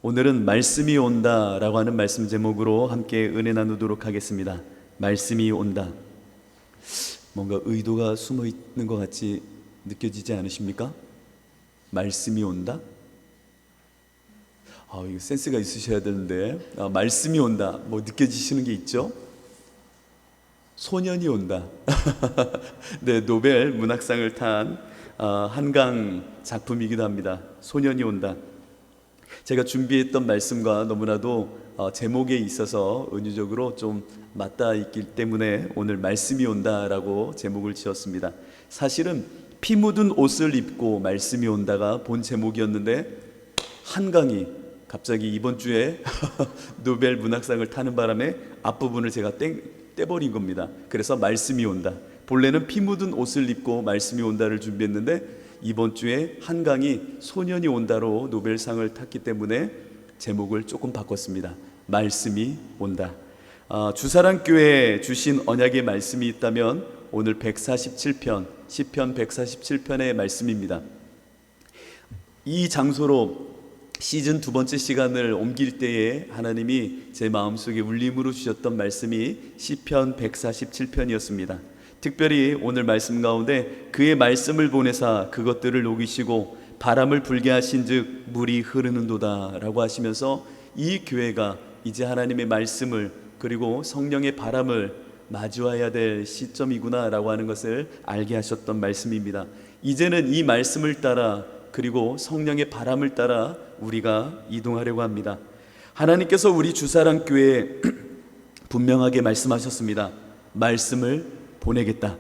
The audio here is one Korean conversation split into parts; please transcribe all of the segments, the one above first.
오늘은 말씀이 온다라고 하는 말씀 제목으로 함께 은혜 나누도록 하겠습니다. 말씀이 온다. 뭔가 의도가 숨어 있는 것 같이 느껴지지 않으십니까? 말씀이 온다? 이거 센스가 있으셔야 되는데, 말씀이 온다. 뭐 느껴지시는 게 있죠? 소년이 온다. 네, 노벨 문학상을 탄 한강 작품이기도 합니다. 소년이 온다. 제가 준비했던 말씀과 너무나도 제목에 있어서 은유적으로 좀 맞닿아 있기 때문에 오늘 말씀이 온다라고 제목을 지었습니다. 사실은 피 묻은 옷을 입고 말씀이 온다가 본 제목이었는데 한강이 갑자기 이번 주에 노벨 문학상을 타는 바람에 앞부분을 제가 떼버린 겁니다. 그래서 말씀이 온다. 본래는 피 묻은 옷을 입고 말씀이 온다를 준비했는데 이번 주에 한강이 소년이 온다로 노벨상을 탔기 때문에 제목을 조금 바꿨습니다. 말씀이 온다. 주사랑교회에 주신 언약의 말씀이 있다면 오늘 147편, 시편 147편의 말씀입니다. 이 장소로 시즌 두 번째 시간을 옮길 때에 하나님이 제 마음속에 울림으로 주셨던 말씀이 시편 147편이었습니다. 특별히 오늘 말씀 가운데 그의 말씀을 보내사 그것들을 녹이시고 바람을 불게 하신즉 물이 흐르는도다 라고 하시면서 이 교회가 이제 하나님의 말씀을 그리고 성령의 바람을 마주해야 될 시점이구나 라고 하는 것을 알게 하셨던 말씀입니다. 이제는 이 말씀을 따라 그리고 성령의 바람을 따라 우리가 이동하려고 합니다. 하나님께서 우리 주사랑교회에 분명하게 말씀하셨습니다. 말씀을 보내겠다.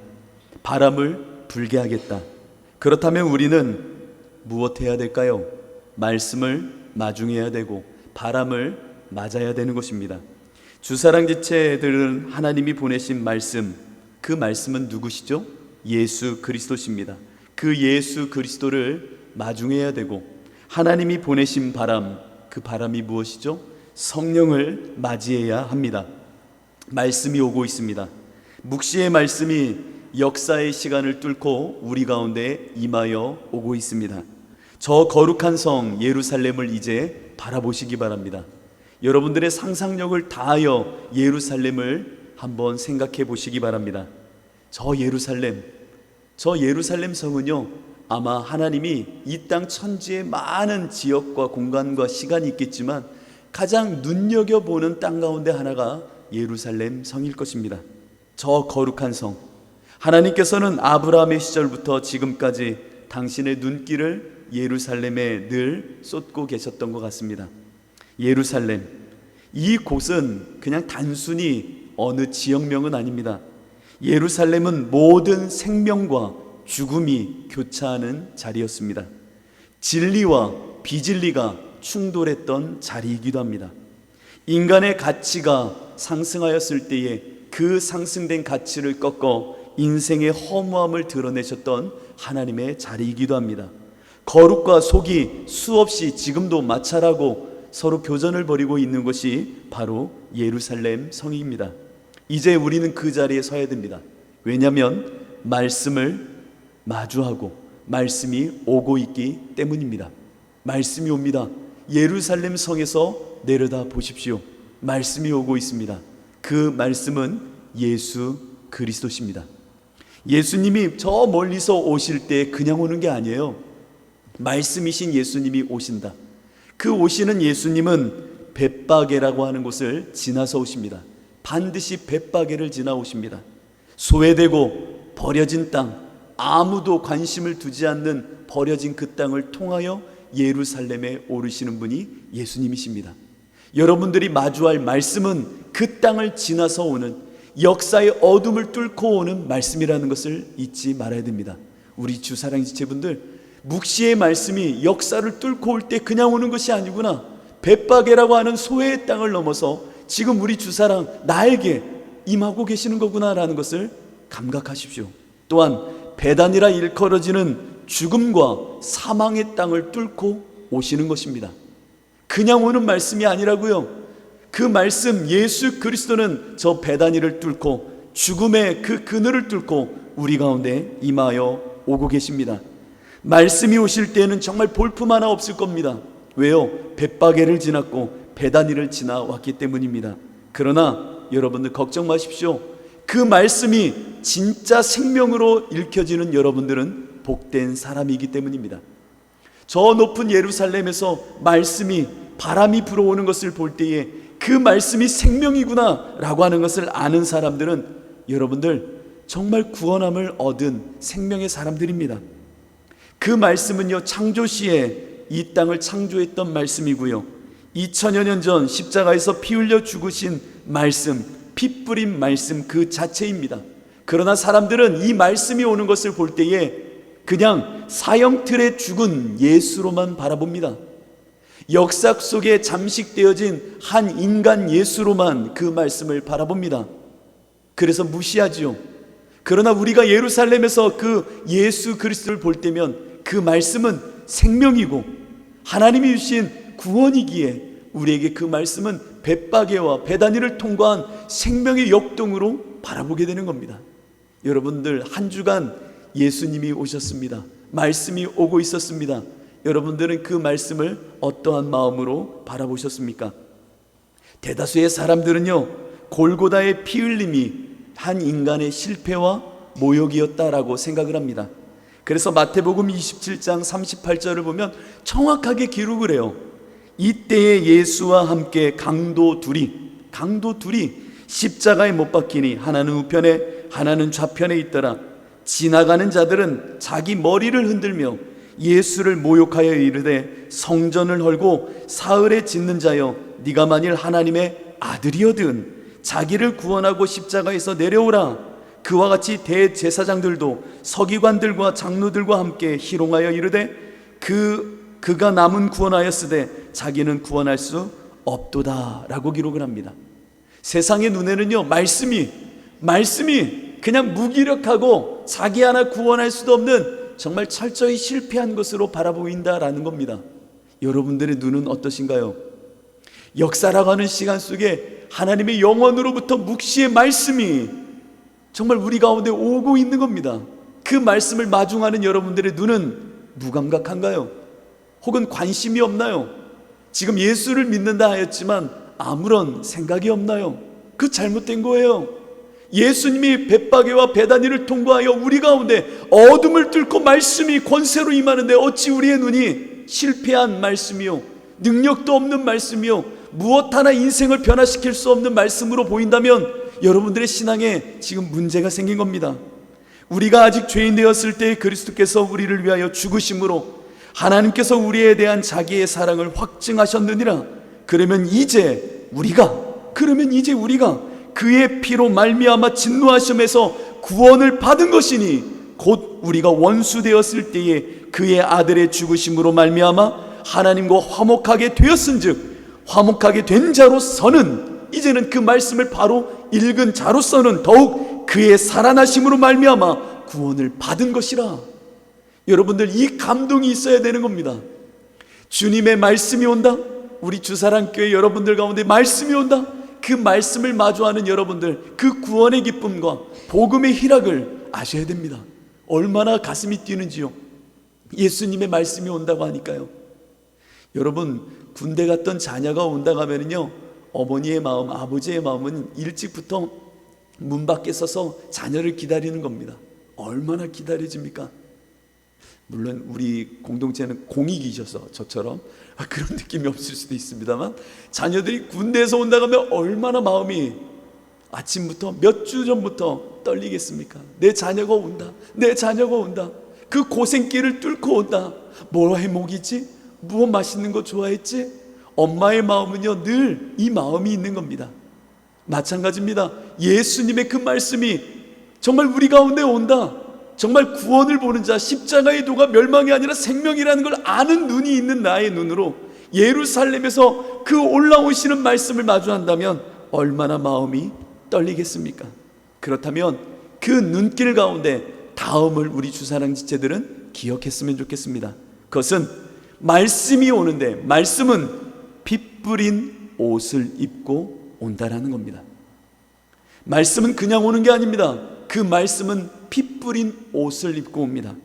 바람을 불게 하겠다. 그렇다면 우리는 무엇해야 될까요? 말씀을 마중해야 되고 바람을 맞아야 되는 것입니다. 주사랑 지체들은 하나님이 보내신 말씀, 그 말씀은 누구시죠? 예수 그리스도십니다. 그 예수 그리스도를 마중해야 되고 하나님이 보내신 바람, 그 바람이 무엇이죠? 성령을 맞이해야 합니다. 말씀이 오고 있습니다. 묵시의 말씀이 역사의 시간을 뚫고 우리 가운데 임하여 오고 있습니다. 저 거룩한 성 예루살렘을 이제 바라보시기 바랍니다. 여러분들의 상상력을 다하여 예루살렘을 한번 생각해 보시기 바랍니다. 저 예루살렘 성은요, 아마 하나님이 이 땅 천지의 많은 지역과 공간과 시간이 있겠지만 가장 눈여겨보는 땅 가운데 하나가 예루살렘 성일 것입니다. 저 거룩한 성, 하나님께서는 아브라함의 시절부터 지금까지 당신의 눈길을 예루살렘에 늘 쏟고 계셨던 것 같습니다. 예루살렘, 이 곳은 그냥 단순히 어느 지역명은 아닙니다. 예루살렘은 모든 생명과 죽음이 교차하는 자리였습니다. 진리와 비진리가 충돌했던 자리이기도 합니다. 인간의 가치가 상승하였을 때에 그 상승된 가치를 꺾어 인생의 허무함을 드러내셨던 하나님의 자리이기도 합니다. 거룩과 속이 수없이 지금도 마찰하고 서로 교전을 벌이고 있는 것이 바로 예루살렘 성입니다. 이제 우리는 그 자리에 서야 됩니다. 왜냐하면 말씀을 마주하고 말씀이 오고 있기 때문입니다. 말씀이 옵니다. 예루살렘 성에서 내려다 보십시오. 말씀이 오고 있습니다. 그 말씀은 예수 그리스도십니다. 예수님이 저 멀리서 오실 때 그냥 오는 게 아니에요. 말씀이신 예수님이 오신다. 그 오시는 예수님은 벳바게라고 하는 곳을 지나서 오십니다. 반드시 벳바게를 지나 오십니다. 소외되고 버려진 땅, 아무도 관심을 두지 않는 버려진 그 땅을 통하여 예루살렘에 오르시는 분이 예수님이십니다. 여러분들이 마주할 말씀은 그 땅을 지나서 오는 역사의 어둠을 뚫고 오는 말씀이라는 것을 잊지 말아야 됩니다. 우리 주사랑 지체분들, 묵시의 말씀이 역사를 뚫고 올 때 그냥 오는 것이 아니구나. 벳바게라고 하는 소외의 땅을 넘어서 지금 우리 주사랑 나에게 임하고 계시는 거구나라는 것을 감각하십시오. 또한 배단이라 일컬어지는 죽음과 사망의 땅을 뚫고 오시는 것입니다. 그냥 오는 말씀이 아니라고요. 그 말씀 예수 그리스도는 저 배단위를 뚫고 죽음의 그 그늘을 뚫고 우리 가운데 임하여 오고 계십니다. 말씀이 오실 때에는 정말 볼품 하나 없을 겁니다. 왜요? 벳바게를 지났고 베다니를 지나왔기 때문입니다. 그러나 여러분들 걱정 마십시오. 그 말씀이 진짜 생명으로 읽혀지는 여러분들은 복된 사람이기 때문입니다. 저 높은 예루살렘에서 말씀이, 바람이 불어오는 것을 볼 때에 그 말씀이 생명이구나 라고 하는 것을 아는 사람들은 여러분들 정말 구원함을 얻은 생명의 사람들입니다. 그 말씀은요, 창조시에 이 땅을 창조했던 말씀이고요, 2000여 년 전 십자가에서 피 흘려 죽으신 말씀, 피 뿌린 말씀 그 자체입니다. 그러나 사람들은 이 말씀이 오는 것을 볼 때에 그냥 사형틀에 죽은 예수로만 바라봅니다. 역사 속에 잠식되어진 한 인간 예수로만 그 말씀을 바라봅니다. 그래서 무시하지요. 그러나 우리가 예루살렘에서 그 예수 그리스도를 볼 때면 그 말씀은 생명이고 하나님이 주신 구원이기에 우리에게 그 말씀은 벳바게와 베다니를 통과한 생명의 역동으로 바라보게 되는 겁니다. 여러분들 한 주간 예수님이 오셨습니다. 말씀이 오고 있었습니다. 여러분들은 그 말씀을 어떠한 마음으로 바라보셨습니까? 대다수의 사람들은요, 골고다의 피 흘림이 한 인간의 실패와 모욕이었다라고 생각을 합니다. 그래서 마태복음 27장 38절을 보면 정확하게 기록을 해요. 이때에 예수와 함께 강도 둘이 십자가에 못 박히니 하나는 우편에 하나는 좌편에 있더라. 지나가는 자들은 자기 머리를 흔들며 예수를 모욕하여 이르되 성전을 헐고 사흘에 짓는 자여, 네가 만일 하나님의 아들이거든 자기를 구원하고 십자가에서 내려오라. 그와 같이 대제사장들도 서기관들과 장로들과 함께 희롱하여 이르되 그가 남은 구원하였으되 자기는 구원할 수 없도다 라고 기록을 합니다. 세상의 눈에는요, 말씀이 그냥 무기력하고 자기 하나 구원할 수도 없는 정말 철저히 실패한 것으로 바라보인다라는 겁니다. 여러분들의 눈은 어떠신가요? 역사라고 하는 시간 속에 하나님의 영원으로부터 묵시의 말씀이 정말 우리 가운데 오고 있는 겁니다. 그 말씀을 마중하는 여러분들의 눈은 무감각한가요? 혹은 관심이 없나요? 지금 예수를 믿는다 하였지만 아무런 생각이 없나요? 그 잘못된 거예요. 예수님이 벳바게와 베다니를 통과하여 우리 가운데 어둠을 뚫고 말씀이 권세로 임하는데 어찌 우리의 눈이 실패한 말씀이요, 능력도 없는 말씀이요, 무엇 하나 인생을 변화시킬 수 없는 말씀으로 보인다면 여러분들의 신앙에 지금 문제가 생긴 겁니다. 우리가 아직 죄인 되었을 때 그리스도께서 우리를 위하여 죽으심으로 하나님께서 우리에 대한 자기의 사랑을 확증하셨느니라. 그러면 이제 우리가 그의 피로 말미암아 진노하심에서 구원을 받은 것이니 곧 우리가 원수 되었을 때에 그의 아들의 죽으심으로 말미암아 하나님과 화목하게 되었은즉 화목하게 된 자로서는, 이제는 그 말씀을 바로 읽은 자로서는 더욱 그의 살아나심으로 말미암아 구원을 받은 것이라. 여러분들 이 감동이 있어야 되는 겁니다. 주님의 말씀이 온다. 우리 주사랑교회 여러분들 가운데 말씀이 온다. 그 말씀을 마주하는 여러분들, 그 구원의 기쁨과 복음의 희락을 아셔야 됩니다. 얼마나 가슴이 뛰는지요. 예수님의 말씀이 온다고 하니까요. 여러분, 군대 갔던 자녀가 온다고 하면요, 어머니의 마음, 아버지의 마음은 일찍부터 문 밖에 서서 자녀를 기다리는 겁니다. 얼마나 기다려집니까? 물론 우리 공동체는 공익이셔서 저처럼 그런 느낌이 없을 수도 있습니다만, 자녀들이 군대에서 온다고 하면 얼마나 마음이 아침부터 몇 주 전부터 떨리겠습니까? 내 자녀가 온다, 내 자녀가 온다. 그 고생길을 뚫고 온다. 뭐 해먹이지? 무엇 맛있는 거 좋아했지? 엄마의 마음은요, 늘 이 마음이 있는 겁니다. 마찬가지입니다. 예수님의 그 말씀이 정말 우리 가운데 온다. 정말 구원을 보는 자, 십자가의 도가 멸망이 아니라 생명이라는 걸 아는 눈이 있는 나의 눈으로 예루살렘에서 그 올라오시는 말씀을 마주한다면 얼마나 마음이 떨리겠습니까? 그렇다면 그 눈길 가운데 다음을 우리 주사랑 지체들은 기억했으면 좋겠습니다. 그것은 말씀이 오는데, 말씀은 피 뿌린 옷을 입고 온다라는 겁니다. 말씀은 그냥 오는 게 아닙니다. 그 말씀은 피 뿌린 옷을 입고 옵니다.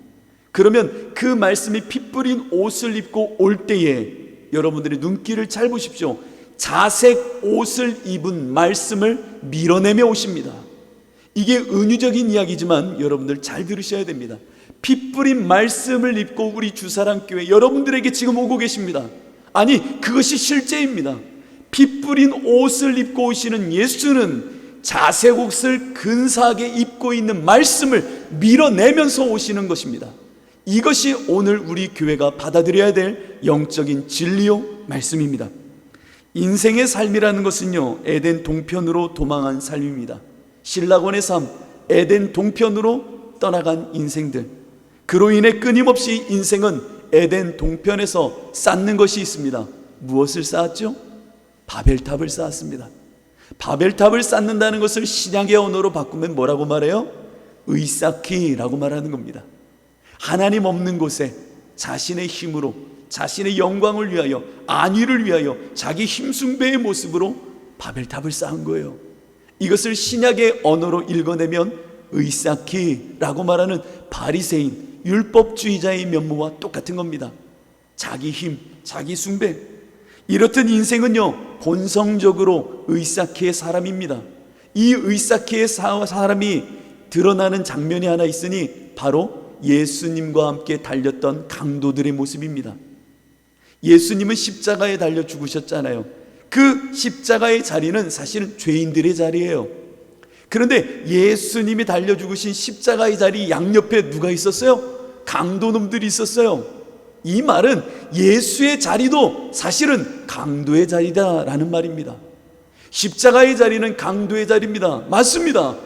그러면 그 말씀이 피 뿌린 옷을 입고 올 때에 여러분들의 눈길을 잘 보십시오. 자색 옷을 입은 말씀을 밀어내며 오십니다. 이게 은유적인 이야기지만 여러분들 잘 들으셔야 됩니다. 피 뿌린 말씀을 입고 우리 주사랑교회 여러분들에게 지금 오고 계십니다. 아니, 그것이 실제입니다. 피 뿌린 옷을 입고 오시는 예수는 자색 옷을 근사하게 입고 있는 말씀을 밀어내면서 오시는 것입니다. 이것이 오늘 우리 교회가 받아들여야 될 영적인 진리요 말씀입니다. 인생의 삶이라는 것은요, 에덴 동편으로 도망한 삶입니다. 신라곤의 삶, 에덴 동편으로 떠나간 인생들. 그로 인해 끊임없이 인생은 에덴 동편에서 쌓는 것이 있습니다. 무엇을 쌓았죠? 바벨탑을 쌓았습니다. 바벨탑을 쌓는다는 것을 신약의 언어로 바꾸면 뭐라고 말해요? 의쌓기라고 말하는 겁니다. 하나님 없는 곳에 자신의 힘으로, 자신의 영광을 위하여, 안위를 위하여 자기 힘숭배의 모습으로 바벨탑을 쌓은 거예요. 이것을 신약의 언어로 읽어내면 의쌓기라고 말하는 바리새인, 율법주의자의 면모와 똑같은 겁니다. 자기 힘, 자기 숭배. 이렇듯 인생은요, 본성적으로 의쌓기의 사람입니다. 이 의쌓기의 사람이 드러나는 장면이 하나 있으니 바로 예수님과 함께 달렸던 강도들의 모습입니다. 예수님은 십자가에 달려 죽으셨잖아요. 그 십자가의 자리는 사실은 죄인들의 자리예요. 그런데 예수님이 달려 죽으신 십자가의 자리 양옆에 누가 있었어요? 강도놈들이 있었어요. 이 말은 예수의 자리도 사실은 강도의 자리다라는 말입니다. 십자가의 자리는 강도의 자리입니다. 맞습니다.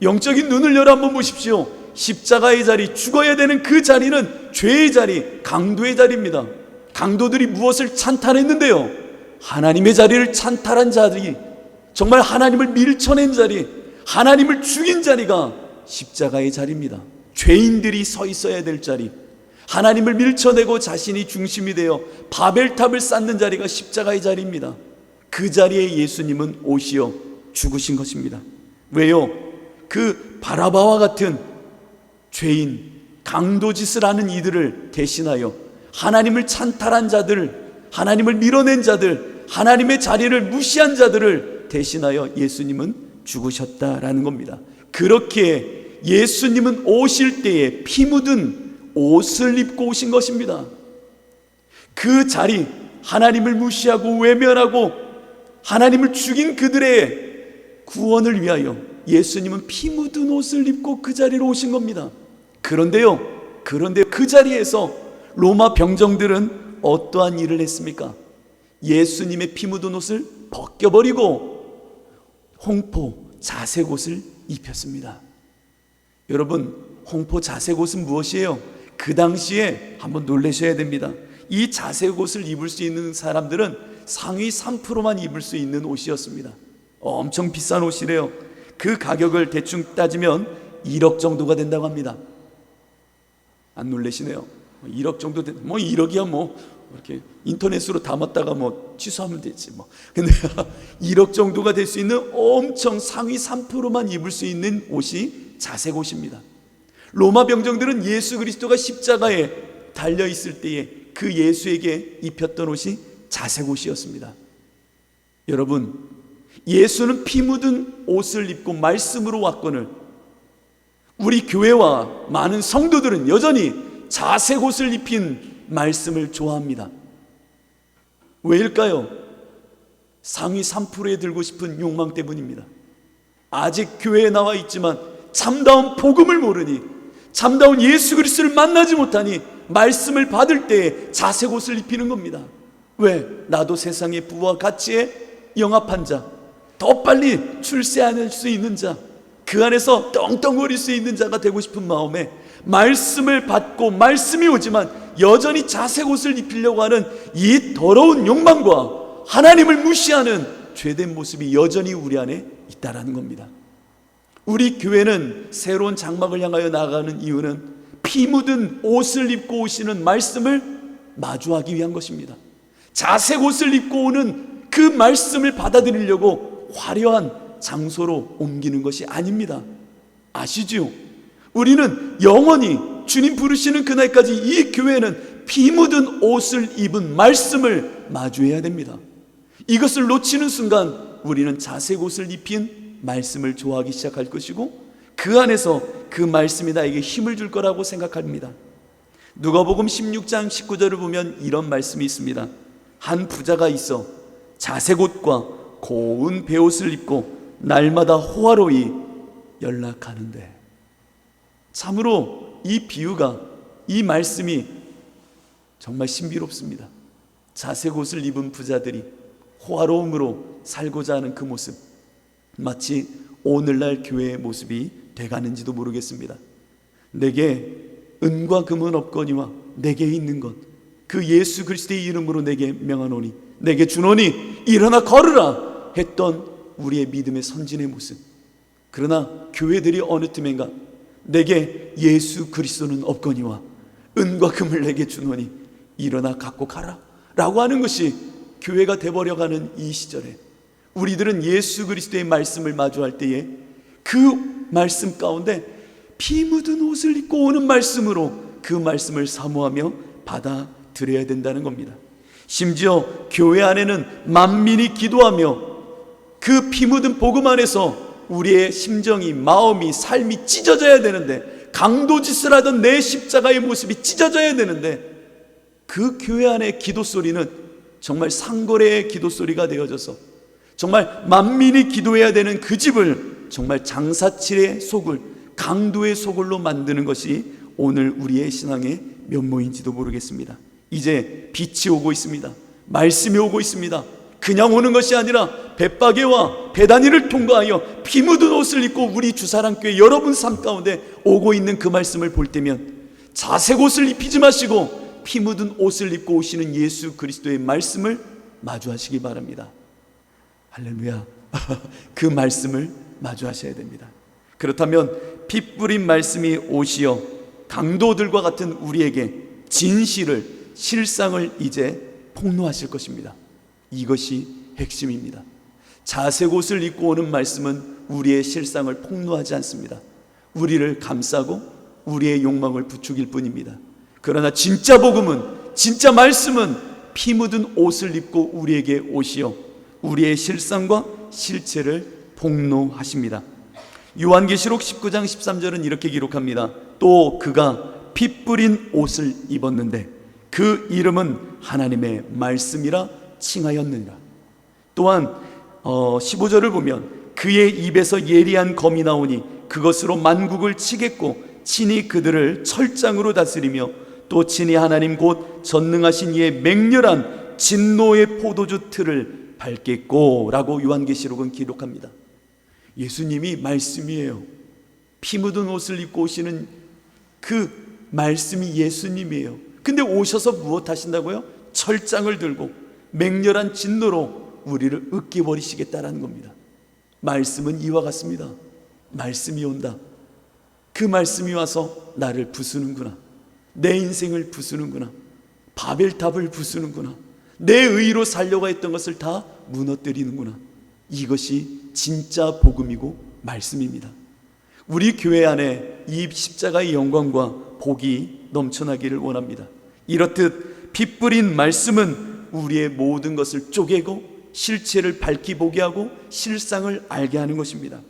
영적인 눈을 열어 한번 보십시오. 십자가의 자리, 죽어야 되는 그 자리는 죄의 자리, 강도의 자리입니다. 강도들이 무엇을 찬탈했는데요? 하나님의 자리를 찬탈한 자리, 정말 하나님을 밀쳐낸 자리, 하나님을 죽인 자리가 십자가의 자리입니다. 죄인들이 서 있어야 될 자리, 하나님을 밀쳐내고 자신이 중심이 되어 바벨탑을 쌓는 자리가 십자가의 자리입니다. 그 자리에 예수님은 오시어 죽으신 것입니다. 왜요? 그 바라바와 같은 죄인, 강도짓을 하는 이들을 대신하여 하나님을 찬탈한 자들, 하나님을 밀어낸 자들, 하나님의 자리를 무시한 자들을 대신하여 예수님은 죽으셨다라는 겁니다. 그렇게 예수님은 오실 때에 피 묻은 옷을 입고 오신 것입니다. 그 자리, 하나님을 무시하고 외면하고 하나님을 죽인 그들의 구원을 위하여 예수님은 피 묻은 옷을 입고 그 자리로 오신 겁니다. 그런데 그 자리에서 로마 병정들은 어떠한 일을 했습니까? 예수님의 피 묻은 옷을 벗겨버리고 홍포 자색 옷을 입혔습니다. 여러분, 홍포 자색 옷은 무엇이에요? 그 당시에 한번 놀라셔야 됩니다. 이 자색 옷을 입을 수 있는 사람들은 상위 3%만 입을 수 있는 옷이었습니다. 엄청 비싼 옷이래요. 그 가격을 대충 따지면 1억 정도가 된다고 합니다. 안 놀라시네요. 1억 정도 뭐 1억이야 뭐 이렇게 인터넷으로 담았다가 뭐 취소하면 되지 뭐. 근데 1억 정도가 될 수 있는 엄청 상위 3%만 입을 수 있는 옷이 자색 옷입니다. 로마 병정들은 예수 그리스도가 십자가에 달려 있을 때에 그 예수에게 입혔던 옷이 자색 옷이었습니다. 여러분, 예수는 피 묻은 옷을 입고 말씀으로 왔거늘 우리 교회와 많은 성도들은 여전히 자색 옷을 입힌 말씀을 좋아합니다. 왜일까요? 상위 3%에 들고 싶은 욕망 때문입니다. 아직 교회에 나와 있지만 참다운 복음을 모르니, 참다운 예수 그리스도를 만나지 못하니 말씀을 받을 때에 자색 옷을 입히는 겁니다. 왜? 나도 세상의 부와 가치에 영합한 자, 더 빨리 출세할 수 있는 자, 그 안에서 떵떵거릴 수 있는 자가 되고 싶은 마음에 말씀을 받고 말씀이 오지만 여전히 자색 옷을 입히려고 하는 이 더러운 욕망과 하나님을 무시하는 죄된 모습이 여전히 우리 안에 있다라는 겁니다. 우리 교회는 새로운 장막을 향하여 나아가는 이유는 피 묻은 옷을 입고 오시는 말씀을 마주하기 위한 것입니다. 자색 옷을 입고 오는 그 말씀을 받아들이려고 화려한 장소로 옮기는 것이 아닙니다. 아시지요? 우리는 영원히 주님 부르시는 그날까지 이 교회는 피 묻은 옷을 입은 말씀을 마주해야 됩니다. 이것을 놓치는 순간 우리는 자색 옷을 입힌 말씀을 좋아하기 시작할 것이고, 그 안에서 그 말씀이 나에게 힘을 줄 거라고 생각합니다. 누가복음 16장 19절을 보면 이런 말씀이 있습니다. 한 부자가 있어 자색 옷과 고운 베옷을 입고 날마다 호화로이 연락하는데. 참으로 이 비유가, 이 말씀이 정말 신비롭습니다. 자색 옷을 입은 부자들이 호화로움으로 살고자 하는 그 모습, 마치 오늘날 교회의 모습이 돼가는지도 모르겠습니다. 내게 은과 금은 없거니와 내게 있는 것 그 예수 그리스도의 이름으로 내게 명하노니 내게 주노니 일어나 걸으라 했던 우리의 믿음의 선진의 모습. 그러나 교회들이 어느 틈엔가 내게 예수 그리스도는 없거니와 은과 금을 내게 주노니 일어나 갖고 가라 라고 하는 것이 교회가 돼버려가는 이 시절에, 우리들은 예수 그리스도의 말씀을 마주할 때에 그 말씀 가운데 피 묻은 옷을 입고 오는 말씀으로 그 말씀을 사모하며 받아들여야 된다는 겁니다. 심지어 교회 안에는 만민이 기도하며 그 피 묻은 복음 안에서 우리의 심정이, 마음이, 삶이 찢어져야 되는데, 강도짓을 하던 내 십자가의 모습이 찢어져야 되는데, 그 교회 안의 기도 소리는 정말 상거래의 기도 소리가 되어져서 정말 만민이 기도해야 되는 그 집을 정말 장사칠의 소굴, 강도의 소굴로 만드는 것이 오늘 우리의 신앙의 면모인지도 모르겠습니다. 이제 빛이 오고 있습니다. 말씀이 오고 있습니다. 그냥 오는 것이 아니라 벳바게와 베다니를 통과하여 피 묻은 옷을 입고 우리 주사랑교회 여러분 삶 가운데 오고 있는 그 말씀을 볼 때면 자색 옷을 입히지 마시고 피 묻은 옷을 입고 오시는 예수 그리스도의 말씀을 마주하시기 바랍니다. 할렐루야. 그 말씀을 마주하셔야 됩니다. 그렇다면 피 뿌린 말씀이 오시어 강도들과 같은 우리에게 진실을, 실상을 이제 폭로하실 것입니다. 이것이 핵심입니다. 자색 옷을 입고 오는 말씀은 우리의 실상을 폭로하지 않습니다. 우리를 감싸고 우리의 욕망을 부추길 뿐입니다. 그러나 진짜 복음은, 진짜 말씀은 피 묻은 옷을 입고 우리에게 오시어 우리의 실상과 실체를 폭로하십니다. 요한계시록 19장 13절은 이렇게 기록합니다. 또 그가 피 뿌린 옷을 입었는데 그 이름은 하나님의 말씀이라 칭하였느니라. 또한 15절을 보면 그의 입에서 예리한 검이 나오니 그것으로 만국을 치겠고 친히 그들을 철장으로 다스리며 또 친히 하나님 곧 전능하신 이의 맹렬한 진노의 포도주 틀을 밟겠고 라고 요한계시록은 기록합니다. 예수님이 말씀이에요. 피 묻은 옷을 입고 오시는 그 말씀이 예수님이에요. 근데 오셔서 무엇 하신다고요? 철장을 들고 맹렬한 진노로 우리를 으깨버리시겠다라는 겁니다. 말씀은 이와 같습니다. 말씀이 온다. 그 말씀이 와서 나를 부수는구나. 내 인생을 부수는구나. 바벨탑을 부수는구나. 내 의로 살려고 했던 것을 다 무너뜨리는구나. 이것이 진짜 복음이고 말씀입니다. 우리 교회 안에 이 십자가의 영광과 복이 넘쳐나기를 원합니다. 이렇듯 피 뿌린 말씀은 우리의 모든 것을 쪼개고 실체를 밝히 보게 하고 실상을 알게 하는 것입니다.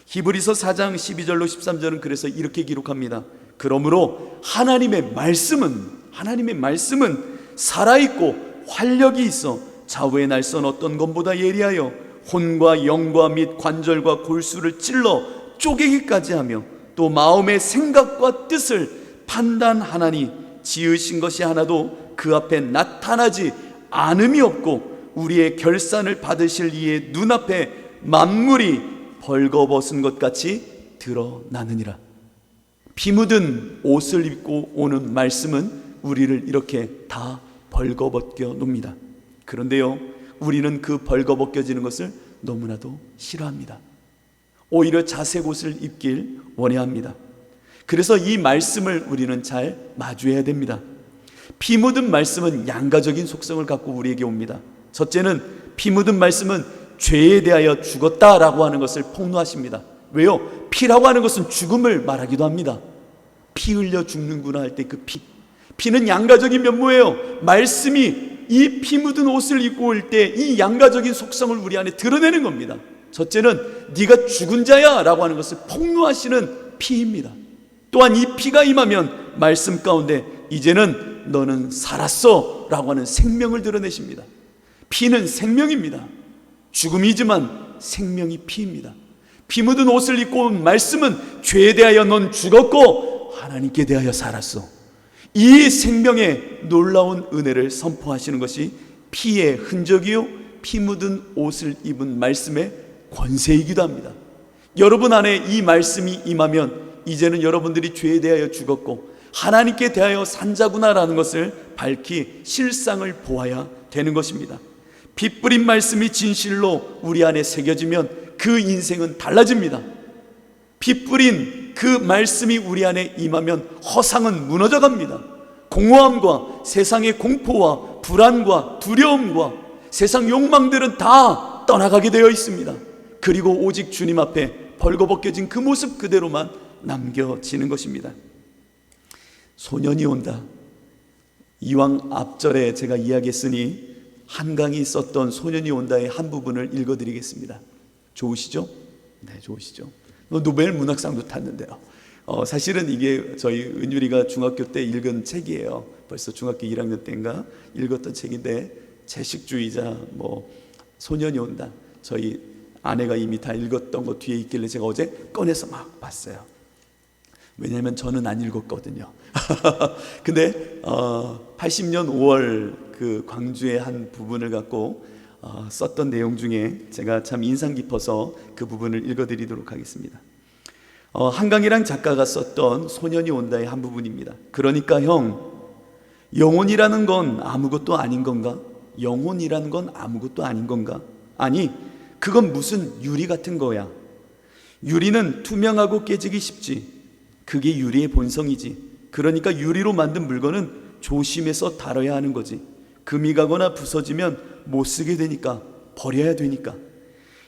히브리서 4장 12절로 13절은 그래서 이렇게 기록합니다. 그러므로 하나님의 말씀은 살아있고 활력이 있어 좌우의 날선 어떤 것보다 예리하여 혼과 영과 및 관절과 골수를 찔러 쪼개기까지 하며 또 마음의 생각과 뜻을 판단하나니 지으신 것이 하나도 그 앞에 나타나지 않음이 없고 우리의 결산을 받으실 이의 눈앞에 만물이 벌거벗은 것 같이 드러나느니라. 피 묻은 옷을 입고 오는 말씀은 우리를 이렇게 다 벌거벗겨 놓습니다. 그런데요, 우리는 그 벌거벗겨지는 것을 너무나도 싫어합니다. 오히려 자색 옷을 입길 원해합니다. 그래서 이 말씀을 우리는 잘 마주해야 됩니다. 피 묻은 말씀은 양가적인 속성을 갖고 우리에게 옵니다. 첫째는 피 묻은 말씀은 죄에 대하여 죽었다라고 하는 것을 폭로하십니다. 왜요? 피라고 하는 것은 죽음을 말하기도 합니다. 피 흘려 죽는구나 할 때 그 피, 피는 양가적인 면모예요. 말씀이 이 피 묻은 옷을 입고 올 때 이 양가적인 속성을 우리 안에 드러내는 겁니다. 첫째는 네가 죽은 자야 라고 하는 것을 폭로하시는 피입니다. 또한 이 피가 임하면 말씀 가운데 이제는 너는 살았어 라고 하는 생명을 드러내십니다. 피는 생명입니다. 죽음이지만 생명이 피입니다. 피 묻은 옷을 입고 온 말씀은 죄에 대하여 넌 죽었고 하나님께 대하여 살았어. 이 생명의 놀라운 은혜를 선포하시는 것이 피의 흔적이요 피 묻은 옷을 입은 말씀의 권세이기도 합니다. 여러분 안에 이 말씀이 임하면 이제는 여러분들이 죄에 대하여 죽었고 하나님께 대하여 산자구나라는 것을 밝히 실상을 보아야 되는 것입니다. 피 뿌린 말씀이 진실로 우리 안에 새겨지면 그 인생은 달라집니다. 피 뿌린 그 말씀이 우리 안에 임하면 허상은 무너져 갑니다. 공허함과 세상의 공포와 불안과 두려움과 세상 욕망들은 다 떠나가게 되어 있습니다. 그리고 오직 주님 앞에 벌거벗겨진 그 모습 그대로만 남겨지는 것입니다. 소년이 온다. 이왕 앞절에 제가 이야기했으니 한강이 썼던 소년이 온다의 한 부분을 읽어드리겠습니다. 좋으시죠? 네, 좋으시죠? 노벨 문학상도 탔는데요. 사실은 이게 저희 은율이가 중학교 때 읽은 책이에요. 벌써 중학교 1학년 때인가 읽었던 책인데 채식주의자 소년이 온다. 저희 아내가 이미 다 읽었던 거 뒤에 있길래 제가 어제 꺼내서 막 봤어요. 왜냐하면 저는 안 읽었거든요. 근데 80년 5월 그 광주의 한 부분을 갖고 썼던 내용 중에 제가 참 인상 깊어서 그 부분을 읽어드리도록 하겠습니다. 한강이랑 작가가 썼던 소년이 온다의 한 부분입니다. 그러니까 형, 영혼이라는 건 아무것도 아닌 건가? 영혼이라는 건 아무것도 아닌 건가? 아니, 그건 무슨 유리 같은 거야. 유리는 투명하고 깨지기 쉽지. 그게 유리의 본성이지. 그러니까 유리로 만든 물건은 조심해서 다뤄야 하는 거지. 금이 가거나 부서지면 못 쓰게 되니까, 버려야 되니까.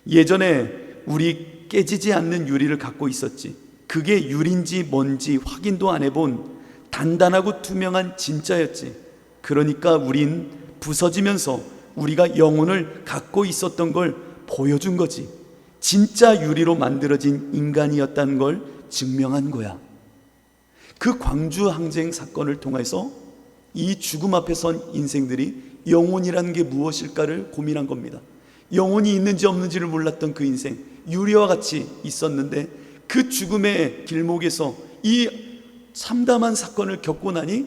예전에 우리 깨지지 않는 유리를 갖고 있었지. 그게 유리인지 뭔지 확인도 안 해본 단단하고 투명한 진짜였지. 그러니까 우린 부서지면서 우리가 영혼을 갖고 있었던 걸 보여준 거지. 진짜 유리로 만들어진 인간이었다는 걸 증명한 거야. 그 광주 항쟁 사건을 통해서 이 죽음 앞에 선 인생들이 영혼이라는 게 무엇일까를 고민한 겁니다. 영혼이 있는지 없는지를 몰랐던 그 인생, 유리와 같이 있었는데 그 죽음의 길목에서 이 참담한 사건을 겪고 나니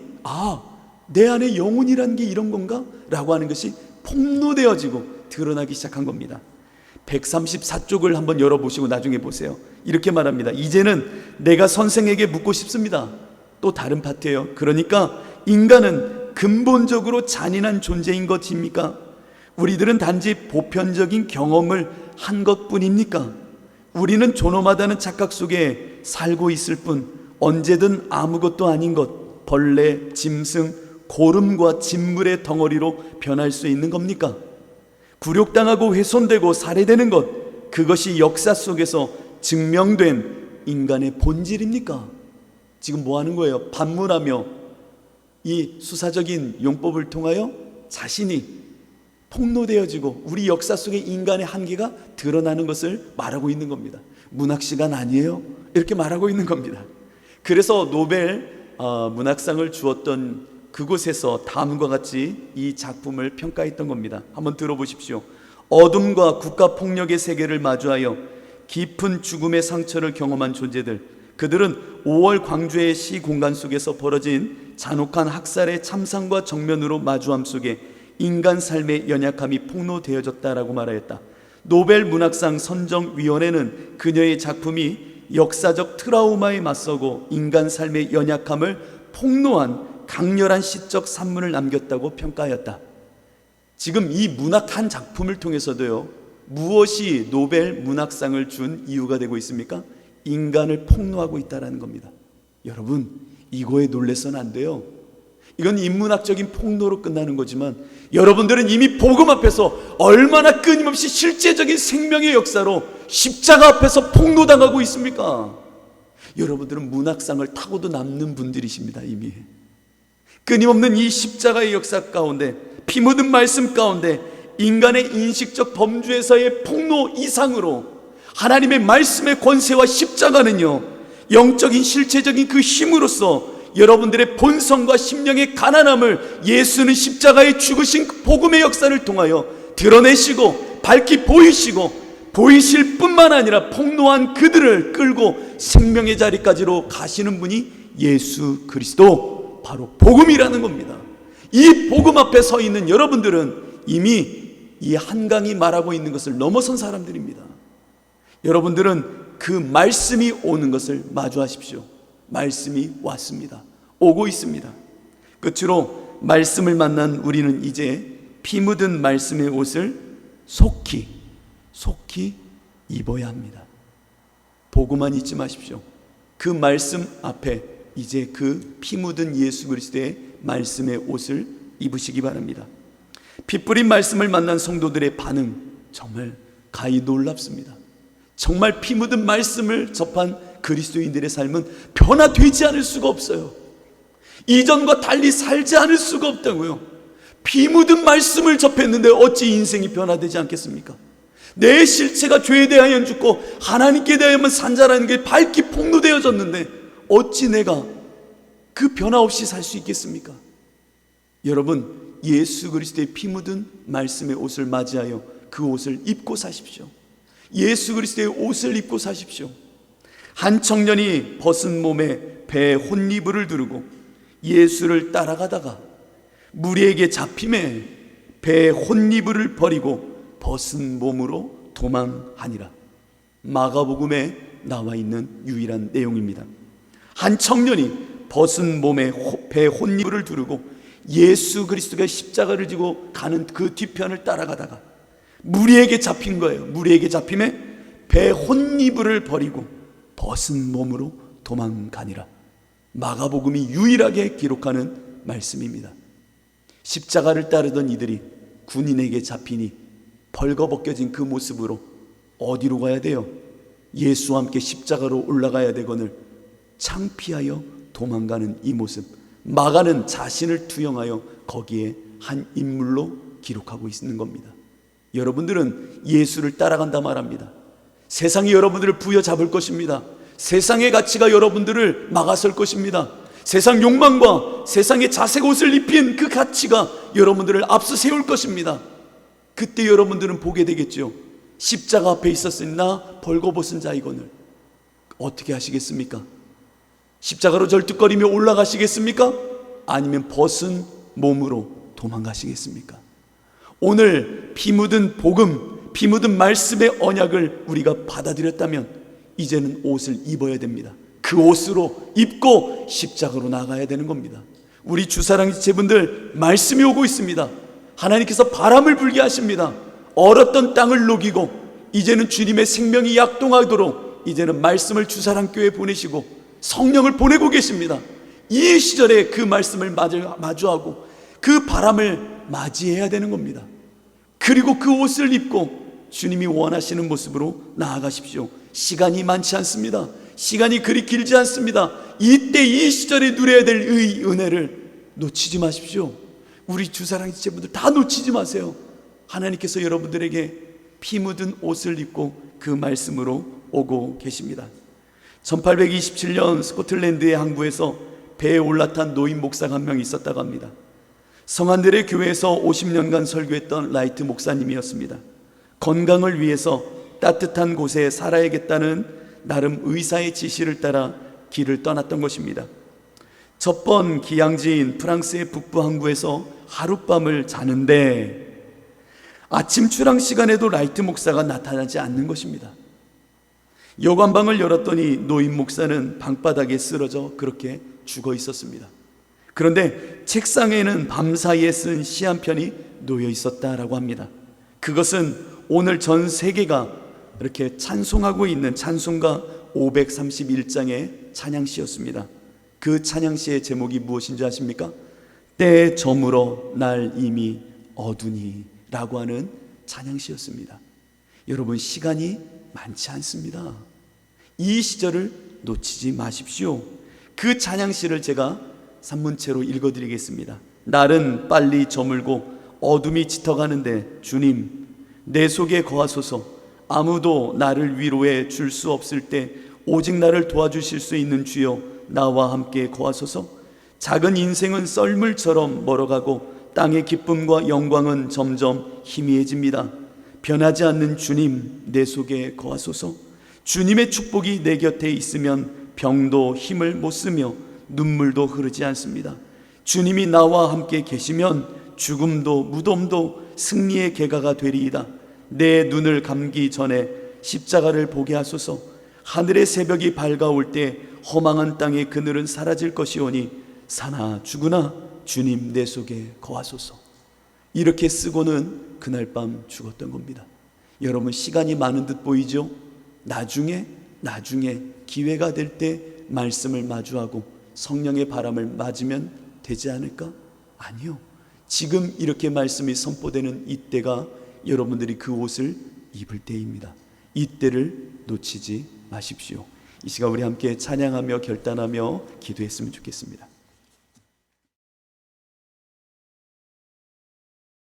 내 안에 영혼이라는 게 이런 건가? 라고 하는 것이 폭로되어지고 드러나기 시작한 겁니다. 134쪽을 한번 열어보시고 나중에 보세요. 이렇게 말합니다. 이제는 내가 선생에게 묻고 싶습니다. 또 다른 파트예요. 그러니까 인간은 근본적으로 잔인한 존재인 것입니까? 우리들은 단지 보편적인 경험을 한 것뿐입니까? 우리는 존엄하다는 착각 속에 살고 있을 뿐 언제든 아무것도 아닌 것, 벌레, 짐승, 고름과 진물의 덩어리로 변할 수 있는 겁니까? 굴욕당하고 훼손되고 살해되는 것, 그것이 역사 속에서 증명된 인간의 본질입니까? 지금 뭐 하는 거예요? 반문하며 이 수사적인 용법을 통하여 자신이 폭로되어지고 우리 역사 속에 인간의 한계가 드러나는 것을 말하고 있는 겁니다. 문학 시간 아니에요? 이렇게 말하고 있는 겁니다. 그래서 노벨 문학상을 주었던 그곳에서 다음과 같이 이 작품을 평가했던 겁니다. 한번 들어보십시오. 어둠과 국가폭력의 세계를 마주하여 깊은 죽음의 상처를 경험한 존재들, 그들은 5월 광주의 시 공간 속에서 벌어진 잔혹한 학살의 참상과 정면으로 마주함 속에 인간 삶의 연약함이 폭로되어졌다라고 말하였다. 노벨 문학상 선정위원회는 그녀의 작품이 역사적 트라우마에 맞서고 인간 삶의 연약함을 폭로한 강렬한 시적 산문을 남겼다고 평가하였다. 지금 이 문학 한 작품을 통해서도요, 무엇이 노벨 문학상을 준 이유가 되고 있습니까? 인간을 폭로하고 있다는 겁니다. 여러분, 이거에 놀래서는 안 돼요. 이건 인문학적인 폭로로 끝나는 거지만 여러분들은 이미 복음 앞에서 얼마나 끊임없이 실제적인 생명의 역사로 십자가 앞에서 폭로당하고 있습니까? 여러분들은 문학상을 타고도 남는 분들이십니다. 이미 끊임없는 이 십자가의 역사 가운데, 피 묻은 말씀 가운데 인간의 인식적 범주에서의 폭로 이상으로 하나님의 말씀의 권세와 십자가는요, 영적인 실체적인 그 힘으로써 여러분들의 본성과 심령의 가난함을 예수는 십자가에 죽으신 그 복음의 역사를 통하여 드러내시고 밝히 보이실 뿐만 아니라 폭로한 그들을 끌고 생명의 자리까지로 가시는 분이 예수 그리스도, 바로 복음이라는 겁니다. 이 복음 앞에 서 있는 여러분들은 이미 이 한강이 말하고 있는 것을 넘어선 사람들입니다. 여러분들은 그 말씀이 오는 것을 마주하십시오. 말씀이 왔습니다. 오고 있습니다. 끝으로 말씀을 만난 우리는 이제 피 묻은 말씀의 옷을 속히 입어야 합니다. 보고만 잊지 마십시오. 그 말씀 앞에 이제 그 피 묻은 예수 그리스도의 말씀의 옷을 입으시기 바랍니다. 피 뿌린 말씀을 만난 성도들의 반응, 정말 가히 놀랍습니다. 정말 피 묻은 말씀을 접한 그리스도인들의 삶은 변화되지 않을 수가 없어요. 이전과 달리 살지 않을 수가 없다고요. 피 묻은 말씀을 접했는데 어찌 인생이 변화되지 않겠습니까? 내 실체가 죄에 대하여 죽고 하나님께 대하여만 산자라는 게 밝히 폭로되어졌는데 어찌 내가 그 변화 없이 살 수 있겠습니까? 여러분, 예수 그리스도의 피 묻은 말씀의 옷을 맞이하여 그 옷을 입고 사십시오. 예수 그리스도의 옷을 입고 사십시오. 한 청년이 벗은 몸에 배에 혼이불을 두르고 예수를 따라가다가 무리에게 잡힘에 배에 혼이불을 버리고 벗은 몸으로 도망하니라. 마가복음에 나와 있는 유일한 내용입니다. 한 청년이 벗은 몸에 배에 혼이불을 두르고 예수 그리스도가 십자가를 지고 가는 그 뒤편을 따라가다가 무리에게 잡힌 거예요. 무리에게 잡힘에 배에 혼이불을 버리고 벗은 몸으로 도망가니라. 마가복음이 유일하게 기록하는 말씀입니다. 십자가를 따르던 이들이 군인에게 잡히니 벌거벗겨진 그 모습으로 어디로 가야 돼요? 예수와 함께 십자가로 올라가야 되거늘 창피하여 도망가는 이 모습, 마가는 자신을 투영하여 거기에 한 인물로 기록하고 있는 겁니다. 여러분들은 예수를 따라간다 말합니다. 세상이 여러분들을 부여잡을 것입니다. 세상의 가치가 여러분들을 막아설 것입니다. 세상 욕망과 세상의 자색 옷을 입힌 그 가치가 여러분들을 앞서 세울 것입니다. 그때 여러분들은 보게 되겠죠. 십자가 앞에 있었으니 나 벌거벗은 자이거늘 어떻게 하시겠습니까? 십자가로 절뚝거리며 올라가시겠습니까? 아니면 벗은 몸으로 도망가시겠습니까? 오늘 피 묻은 복음, 피 묻은 말씀의 언약을 우리가 받아들였다면 이제는 옷을 입어야 됩니다. 그 옷으로 입고 십자가로 나가야 되는 겁니다. 우리 주사랑 지체분들, 말씀이 오고 있습니다. 하나님께서 바람을 불게 하십니다. 얼었던 땅을 녹이고 이제는 주님의 생명이 약동하도록 이제는 말씀을 주사랑교회에 보내시고 성령을 보내고 계십니다. 이 시절에 그 말씀을 마주하고 그 바람을 맞이해야 되는 겁니다. 그리고 그 옷을 입고 주님이 원하시는 모습으로 나아가십시오. 시간이 많지 않습니다. 시간이 그리 길지 않습니다. 이때 이 시절에 누려야 될 은혜를 놓치지 마십시오. 우리 주사랑 지체분들 다 놓치지 마세요. 하나님께서 여러분들에게 피 묻은 옷을 입고 그 말씀으로 오고 계십니다. 1827년 스코틀랜드의 항구에서 배에 올라탄 노인 목사가 한 명 있었다고 합니다. 성안들의 교회에서 50년간 설교했던 라이트 목사님이었습니다. 건강을 위해서 따뜻한 곳에 살아야겠다는 나름 의사의 지시를 따라 길을 떠났던 것입니다. 첫번 기양지인 프랑스의 북부 항구에서 하룻밤을 자는데 아침 출항 시간에도 라이트 목사가 나타나지 않는 것입니다. 여관방을 열었더니 노인 목사는 방바닥에 쓰러져 그렇게 죽어 있었습니다. 그런데 책상에는 밤사이에 쓴 시 한 편이 놓여 있었다라고 합니다. 그것은 오늘 전 세계가 이렇게 찬송하고 있는 찬송가 531장의 찬양시였습니다. 그 찬양시의 제목이 무엇인지 아십니까? 때 저물어 날 이미 어두니 라고 하는 찬양시였습니다. 여러분, 시간이 많지 않습니다. 이 시절을 놓치지 마십시오. 그 찬양시를 제가 산문체로 읽어드리겠습니다. 날은 빨리 저물고 어둠이 짙어가는데 주님 내 속에 거하소서. 아무도 나를 위로해 줄 수 없을 때 오직 나를 도와주실 수 있는 주여 나와 함께 거하소서. 작은 인생은 썰물처럼 멀어가고 땅의 기쁨과 영광은 점점 희미해집니다. 변하지 않는 주님 내 속에 거하소서. 주님의 축복이 내 곁에 있으면 병도 힘을 못 쓰며 눈물도 흐르지 않습니다. 주님이 나와 함께 계시면 죽음도 무덤도 승리의 계가가 되리이다. 내 눈을 감기 전에 십자가를 보게 하소서. 하늘의 새벽이 밝아올 때 허망한 땅의 그늘은 사라질 것이오니 사나 죽으나 주님 내 속에 거하소서. 이렇게 쓰고는 그날 밤 죽었던 겁니다. 여러분 시간이 많은 듯 보이죠? 나중에 기회가 될 때 말씀을 마주하고 성령의 바람을 맞으면 되지 않을까? 아니요. 지금 이렇게 말씀이 선포되는 이때가 여러분들이 그 옷을 입을 때입니다. 이때를 놓치지 마십시오. 이 시간 우리 함께 찬양하며 결단하며 기도했으면 좋겠습니다.